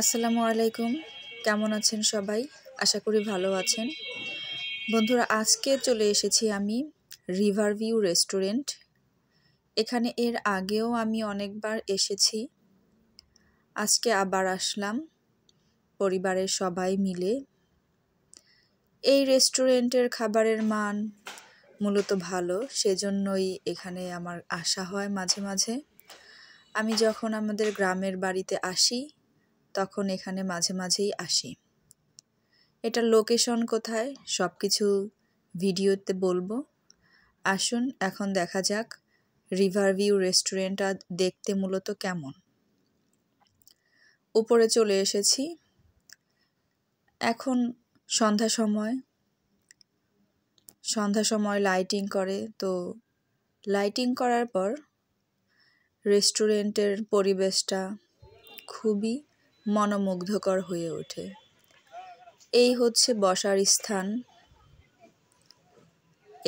আসসালামু আলাইকুম, কেমন আছেন সবাই? আশা করি ভালো আছেন। বন্ধুরা, আজকে চলে এসেছি আমি রিভার ভিউ রেস্টুরেন্ট। এখানে এর আগেও আমি অনেকবার এসেছি। আজকে আবার আসলাম পরিবারের সবাই মিলে। এই রেস্টুরেন্টের খাবারের মান মূলত ভালো, সেজন্যই এখানে আমার আসা হয় মাঝে মাঝে। আমি যখন আমাদের গ্রামের বাড়িতে আসি তখন এখানে মাঝে মাঝেই আসি। এটার লোকেশন কোথায় সব কিছু ভিডিওতে বলবো। আসুন এখন দেখা যাক রিভার ভিউ রেস্টুরেন্টটা দেখতে মূলত কেমন। উপরে চলে এসেছি। এখন সন্ধ্যা সময় লাইটিং করে, তো লাইটিং করার পর রেস্টুরেন্টের পরিবেশটা খুবই মনোমুগ্ধকর হয়ে ওঠে। এই হচ্ছে বসার স্থান।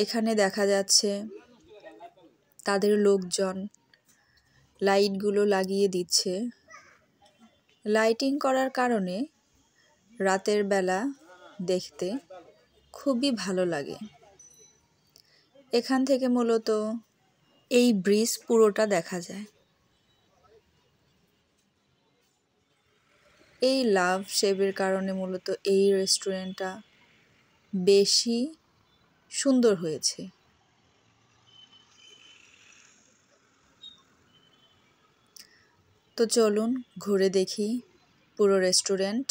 এখানে দেখা যাচ্ছে তাদের লোকজন লাইটগুলো লাগিয়ে দিচ্ছে। লাইটিং করার কারণে রাতের বেলা দেখতে খুবই ভালো লাগে। এখান থেকে মূলত এই ব্রিজ পুরোটা দেখা যায়। এই লাভ শেপের কারণে মূলত এই রেস্টুরেন্টটা বেশি সুন্দর হয়েছে। তো চলুন ঘুরে দেখি পুরো রেস্টুরেন্ট।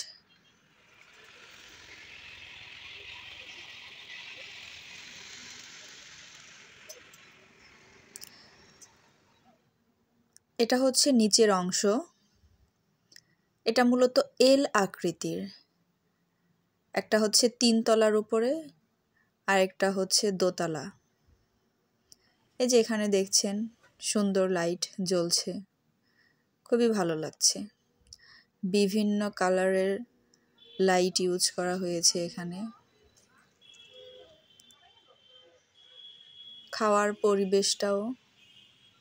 এটা হচ্ছে নিচের অংশ। এটা মূলত এল আকৃতির। একটা হচ্ছে 3 তলার উপরে আর একটা হচ্ছে দোতলা। এই যে এখানে দেখছেন সুন্দর লাইট জ্বলছে, খুবই ভালো লাগছে। বিভিন্ন কালারের লাইট ইউজ করা হয়েছে এখানে। খাওয়ার পরিবেশটাও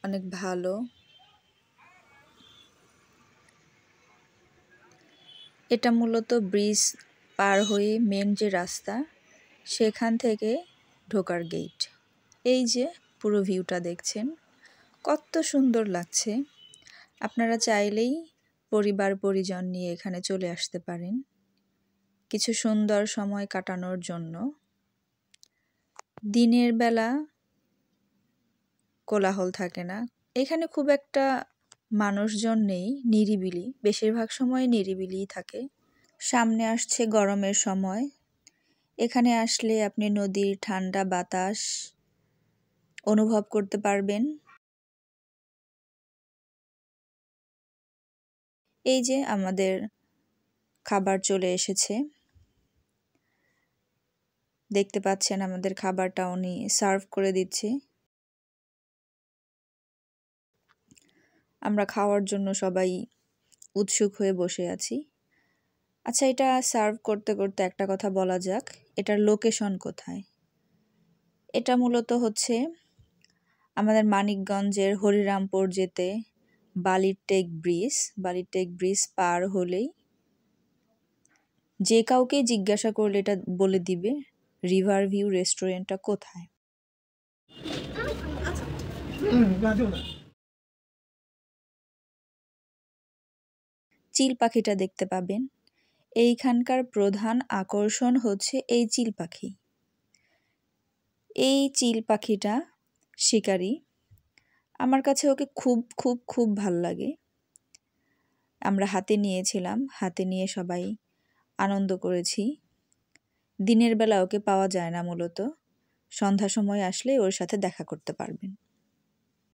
অনেক ভালো। এটা মূলত ব্রিজ পার হয়ে মেন যে রাস্তা, সেখান থেকে ঢোকার গেট। এই যে পুরো ভিউটা দেখছেন, কত সুন্দর লাগছে। আপনারা চাইলেই পরিবার পরিজন নিয়ে এখানে চলে আসতে পারেন কিছু সুন্দর সময় কাটানোর জন্য। দিনের বেলা কোলাহল থাকে না, এখানে খুব একটা মানুষজন নেই, নিরিবিলি, বেশিরভাগ সময় নিরিবিলিই থাকে। সামনে আসছে গরমের সময়। এখানে আসলে আপনি নদীর ঠান্ডা বাতাস অনুভব করতে পারবেন। এই যে আমাদের খাবার চলে এসেছে, দেখতে পাচ্ছেন আমাদের খাবারটা উনি সার্ভ করে দিচ্ছে। আমরা খাওয়ার জন্য সবাই উৎসুক হয়ে বসে আছি। আচ্ছা, এটা সার্ভ করতে করতে একটা কথা বলা যাক, এটার লোকেশন কোথায়। এটা মূলত হচ্ছে আমাদের মানিকগঞ্জের হরিরামপুর যেতে বালিরটেক ব্রিজ পার হলেই যে কাউকে জিজ্ঞাসা করলে এটা বলে দিবে রিভার ভিউ রেস্টুরেন্টটা কোথায়। চিল পাখিটা দেখতে পাবেন। এইখানকার প্রধান আকর্ষণ হচ্ছে এই চিল পাখি। এই চিল পাখিটা শিকারী। আমার কাছে ওকে খুব খুব খুব ভাল লাগে। আমরা হাতে নিয়েছিলাম, হাতে নিয়ে সবাই আনন্দ করেছি। দিনের বেলা ওকে পাওয়া যায় না, মূলত সন্ধ্যা সময় আসলে ওর সাথে দেখা করতে পারবেন।